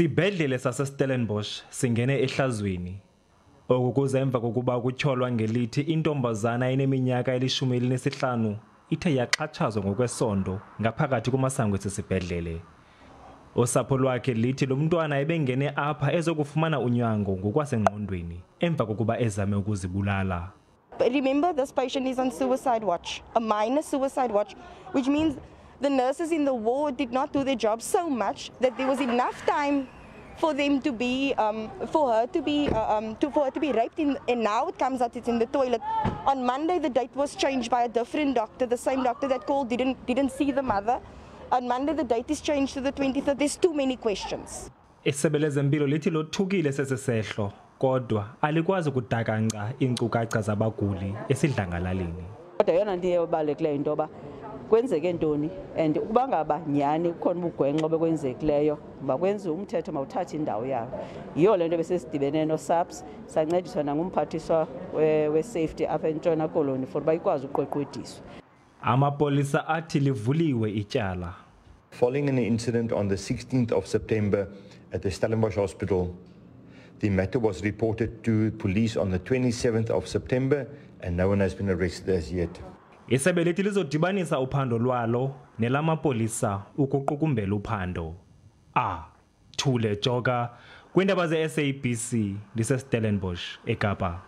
Isibhedlele sase Stellenbosch singene ehlazweni. Okukuze emva kokuba ukutyholwa ngelithi intombazana eneminyaka elishumi elinesihlanu ithe yaxhatshazwa ngokwesondo ngaphakathi kumasango esisibhedlele. Usapho lwakhe lithi lo mntwana ebengene apha ezokufumana unyango ngokwasengqondweni emva kokuba ezame ukuzibulala. Remember, this patient is on suicide watch, a minor suicide watch, which means the nurses in the ward did not do their job so much that there was enough time for them to be, for her to be raped. And now it comes out it's in the toilet. On Monday, the date was changed by a different doctor. The same doctor that called didn't see the mother. On Monday, the date is changed to the 23rd. There's too many questions. Isebe lezempilo lithi lothukile sesesehlo kodwa alikwazi ukudakanca iinkcukacha zabaguli esidlangalaleni. Kodwa yona nto ebalulekileyo into yoba kwenzeke ntoni and ukuba ngaba nyhani kukhona ubugwenxa obekwenzekileyo makwenze umthetho mawuthathe indawo yawo. Yiyo le nto besesidibene no-SABC sancediswa nangumphathiswa we-safety apha eNtshona Koloni for uba ikwazi uqweqwediswa. Amapolisa athi livuliwe ityala. Following an incident on the 16th of September at the Stellenbosch hospital, the matter was reported to police on the 27th of September and no one has been arrested as yet. Isebe lithi lizodibanisa uphando lwalo nelamapolisa ukuqukumbela uphando. Thule Joka kwiindaba ze SABC Stellenbosch eKapa.